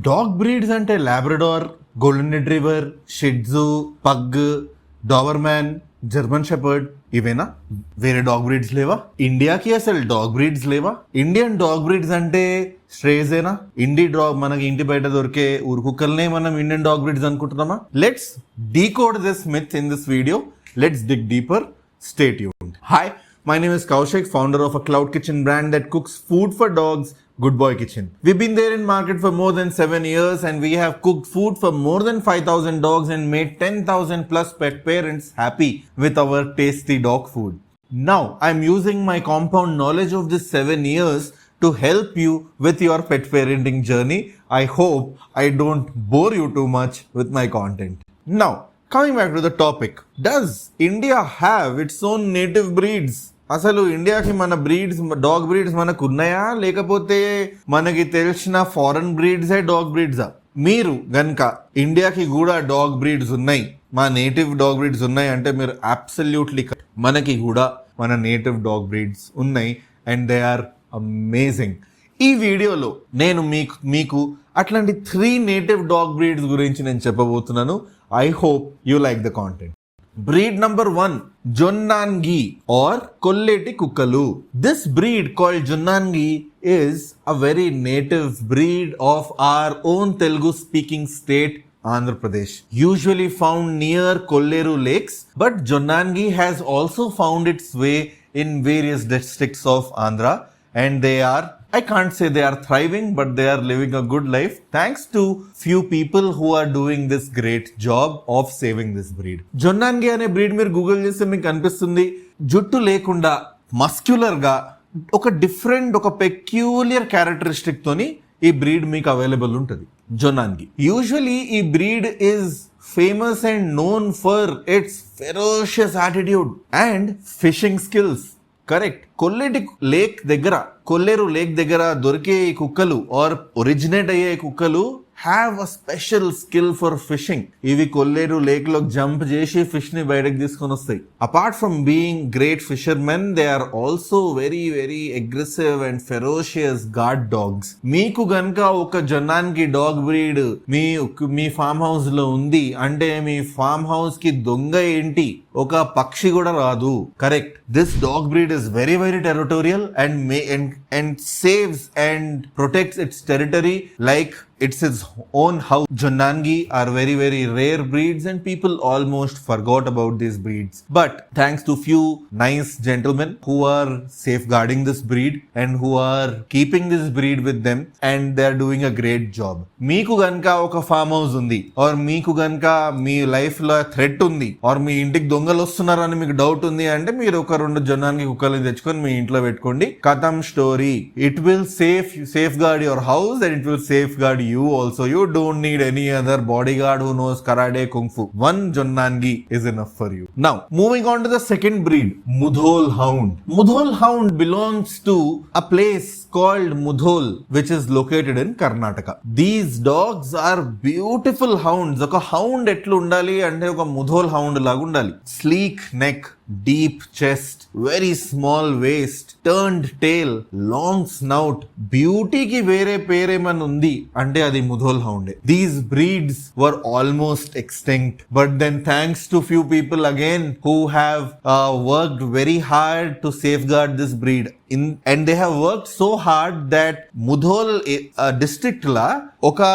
Dog breeds అంటే Labrador, golden retriever, Shih Tzu, pug, Dobermann, German shepherd ఇవేనా? వేరే dog breeds లేవా? ఇండియాకి అసలు డాగ్ బ్రీడ్స్ లేవా? ఇండియన్ డాగ్ బ్రీడ్స్ అంటే స్ట్రేజేనా? ఇండి డాగ్ మనకి ఇంటి బయట దొరికే ఊరు కుక్కల్నే మనం ఇండియన్ డాగ్ బ్రీడ్స్ అనుకుంటున్నామా? Let's decode this myth in this video. Let's dig deeper. Stay tuned. Hi, my name is Kaushik, founder of a cloud kitchen brand that cooks food for dogs, Good Boy Kitchen. We've been there in market for more than 7 years and we have cooked food for more than 5,000 dogs and made 10,000 plus pet parents happy with our tasty dog food. Now, I'm using my compound knowledge of this 7 years to help you with your pet parenting journey. I hope I don't bore you too much with my content. Now, coming back to the topic, does India have its own native breeds? అసలు ఇండియాకి మన breeds, dog breeds మనకు ఉన్నాయా, లేకపోతే మనకి తెలిసిన foreign బ్రీడ్సే dog బ్రీడ్సా? మీరు గనక ఇండియాకి కూడా డాగ్ బ్రీడ్స్ ఉన్నాయి, మా నేటివ్ డాగ్ బ్రీడ్స్ ఉన్నాయి అంటే మీరు అబ్సల్యూట్లీ, మనకి కూడా మన నేటివ్ డాగ్ బ్రీడ్స్ ఉన్నాయి అండ్ దే ఆర్ అమేజింగ్. ఈ వీడియోలో నేను మీకు అట్లాంటి 3 నేటివ్ డాగ్ బ్రీడ్స్ గురించి నేను చెప్పబోతున్నాను. I hope you like the content. Breed number 1, Jonnangi or Kolleti Kukkalu. This breed called Jonnangi is a very native breed of our own Telugu speaking state, Andhra Pradesh. Usually found near Kolleru lakes, but Jonnangi has also found its way in various districts of Andhra and they are, I can't say they are thriving, but they are living a good life thanks to few people who are doing this great job of saving this breed. Jonnangi అనే breed మీరు Google చేస్తే మీకు కనిపిస్తుంది. జుట్టు లేకుండా muscular గా ఒక different, ఒక పెక్యూలియర్ క్యారెక్టరిస్టిక్ తోని ఈ బ్రీడ్ మీకు అవైలబుల్ ఉంటుంది. Jonnangi. Usually ఈ breed is famous and known for its ferocious attitude and fishing skills. Correct. Kolleru lake దగ్గర దొరికే కుక్కలు ఆర్ ఒరిజినేట్ అయ్యే కుక్కలు have a special skill for fishing. ఇవి కొల్లేరు లేక్ లో జంప్ చేసి ఫిష్ ని బయటకు తీసుకొని వస్తాయి. Apart from being great fishermen, they are also very very aggressive and ferocious guard dogs. మీకు గనక ఒక జొన్నాన్గి డాగ్ బ్రీడ్ మీ ఫామ్ హౌస్ లో ఉంది అంటే మీ ఫామ్ హౌస్ కి దొంగ ఏంటి, ఒక పక్షి కూడా రాదు. Correct. This dog breed is very very territorial and saves and protects its territory like it's its own house. Jonnangi are very very rare breeds and people almost forgot about these breeds. But thanks to few nice gentlemen who are safeguarding this breed and who are keeping this breed with them and they are doing a great job. Meeku ganka oka farm house undi or meeku ganka me life లో threat ఉంది or మీ ఇంటికి దొంగలు వస్తున్నారని మీకు doubt ఉంది అంటే మీరు ఒక 2 జొన్నాన్గి కుక్కల్ని తెచ్చుకొని మీ ఇంట్లో పెట్టుకోండి. కథం story. It will safeguard your house and it will safeguard you also. You don't need any other bodyguard who knows karate, kung fu. One Jonnangi is enough for you. Now, moving on to the second breed, Mudhol Hound. Mudhol Hound belongs to a place called Mudhol, which is located in Karnataka. These dogs are beautiful hounds. Oka hound etlu undali ante oka Mudhol Hound laga undali. Sleek neck, deep chest, very small waist, turned tail, long snout. Beauty ki vere pereman undi ante adi Mudhol Hound. These breeds were almost extinct, but then thanks to few people again who have worked very hard to safeguard this breed. And they have worked so hard that Mudhol district la oka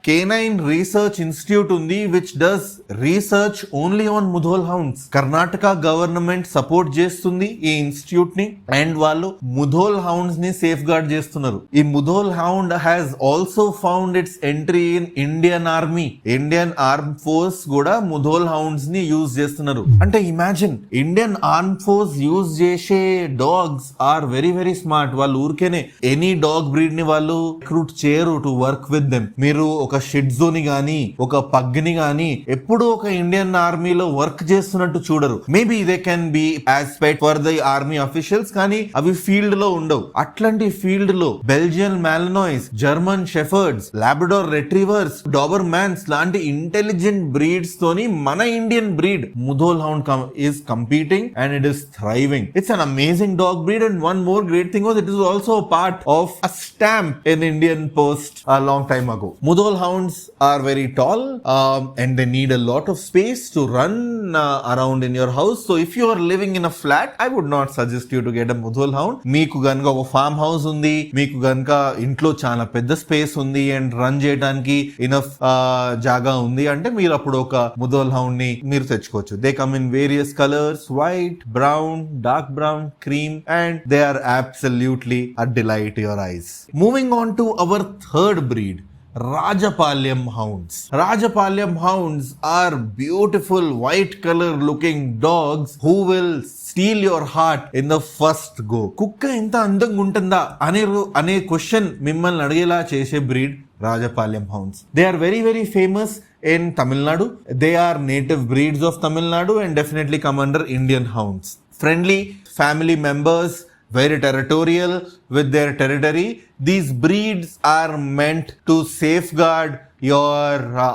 canine research institute undi which does research only on Mudhol hounds. Karnataka government support చేస్తుంది ఈ institute ని and వాళ్ళు Mudhol hounds ని safe gourd చేస్తున్నారు. ఈ Mudhol hound has also found its entry in Indian Army. Indian arm force కూడా Mudhol hounds ని use చేస్తున్నారు. అంటే imagine, Indian arm force use చేసే dogs are very very smart. వాళ్ళు ఊరికేనే ఎనీ డాగ్ బ్రీడ్ ని వాళ్ళు రిక్రూట్ చేయరు టు వర్క్ విత్ దెమ్. మీరు ఒక షిట్జుని గానీ ఒక పగ్ ని గానీ ఎప్పుడు ఒక ఇండియన్ ఆర్మీలో వర్క్ చేస్తున్నట్టు చూడరు. Maybe they can be as pet for the army officials, కానీ అవి ఫీల్డ్ లో ఉండవు. అట్లాంటి ఫీల్డ్ లో Belgian Malinois, German shepherds, Labrador retrievers, Dobermans లాంటి ఇంటెలిజెంట్ బ్రీడ్స్ తోని మన Indian breed Mudhol Hound is competing and it is thriving. It's an amazing dog breed and one more great thing was it is also a part of a stamp in Indian Post a long time ago. Mudhol hounds are very tall and they need a lot of space to run around in your house. So if you are living in a flat, I would not suggest you to get a Mudhol hound. Meeku ganaka oka farm house undi, meeku ganaka intlo chaala pedda space undi and run cheyadaniki enough jaga undi ante meer appudu oka Mudhol hound ni meer techukochu. They come in various colors: white, brown, dark brown, cream, and they are absolutely a delight to your eyes. Moving on to our third breed, Rajapalyam hounds. Rajapalyam hounds are beautiful white color looking dogs who will steal your heart in the first go. కుక్క ఎంత అందంగా ఉంటుందా అనే question మిమ్మల్ని అడిగేలా చేసే breed Rajapalyam hounds. They are very, very famous in Tamil Nadu. They are native breeds of Tamil Nadu and definitely come under Indian hounds. Friendly family members, very territorial with their territory. These breeds are meant to safeguard your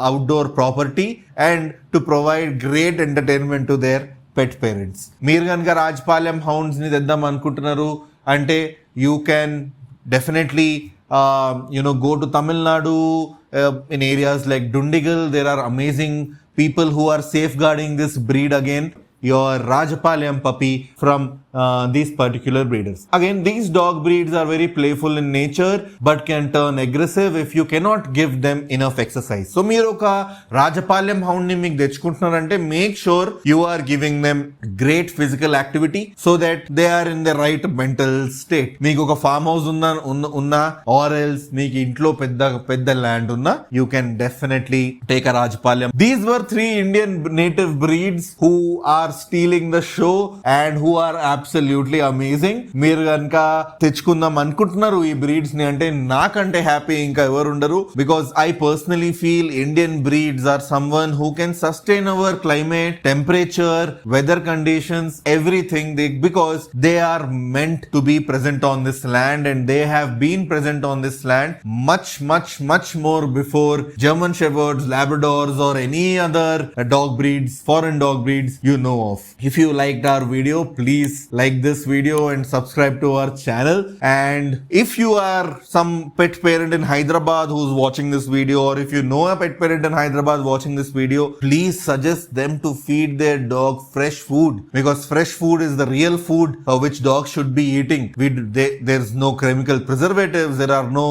outdoor property and to provide great entertainment to their pet parents. మీరు కనుక Rajapalem hounds ని తెద్దాం అనుకుంటున్నారు అంటే you can definitely go to Tamil Nadu. In areas like Dundigal, there are amazing people who are safeguarding this breed again. Your Rajapalyam puppy from these particular breeders. Again, these dog breeds are very playful in nature but can turn aggressive if you cannot give them enough exercise. So మీరు ఒక Rajapalyam hound ని మీకు తెచ్చుకుంటున్నారంటే make sure you are giving them great physical activity so that they are in the right mental state. మీకు ఒక farm house ఉన్నా or else మీకు ఇంట్లో పెద్ద land ఉన్నా, you can definitely take a Rajapalyam. These were 3 Indian native breeds who are stealing the show and who are absolutely amazing. మీరు కనుక తెచ్చుకుందాం అనుకుంటున్నారు ఈ బ్రీడ్స్ ని అంటే నాకంటే హ్యాపీ ఇంకా ఎవరు ఉండరు. Because I personally feel Indian breeds are someone who can sustain our climate, temperature, weather conditions, everything. Because they are meant to be present on this land and they have been present on this land much more before German Shepherds, Labradors or any other dog breeds, foreign dog breeds you know of. If you liked our video, please like this video and subscribe to our channel. And if you are some pet parent in Hyderabad who's watching this video, or if you know a pet parent in Hyderabad watching this video, please suggest them to feed their dog fresh food, because fresh food is the real food which dogs should be eating. There's no chemical preservatives, there are no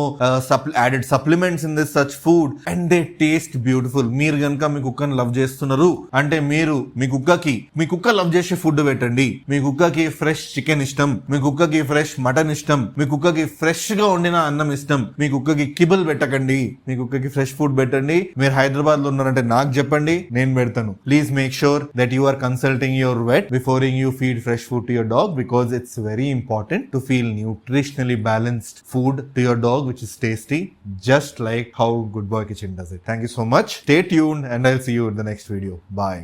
added supplements in this such food, and they taste beautiful. మీరు గనుక మీ కుక్కని love చేస్తున్నారు అంటే మీరు మీ కుక్క love చేసే food పెట్టండి. మీ కుక్కకి ఫ్రెష్ చికెన్ ఇష్టం, మీ కుక్కకి ఫ్రెష్ మటన్ ఇష్టం, మీ కుక్కకి ఫ్రెష్ గా వండిన అన్నం ఇష్టం, మీ కుక్కకి కిబుల్ పెట్టకండి, మీ కుక్కకి ఫ్రెష్ ఫుడ్ పెట్టండి. మీరు హైదరాబాద్ లో ఉన్నారంటే నాకు చెప్పండి, నేను పెడతాను. Please make sure that you are consulting your vet before you feed fresh food to your dog, because it's very important to feel nutritionally balanced food to your dog which is tasty, just like how Good Boy Kitchen does it. Thank you so much. Stay tuned and I'll see you in the next video. Bye.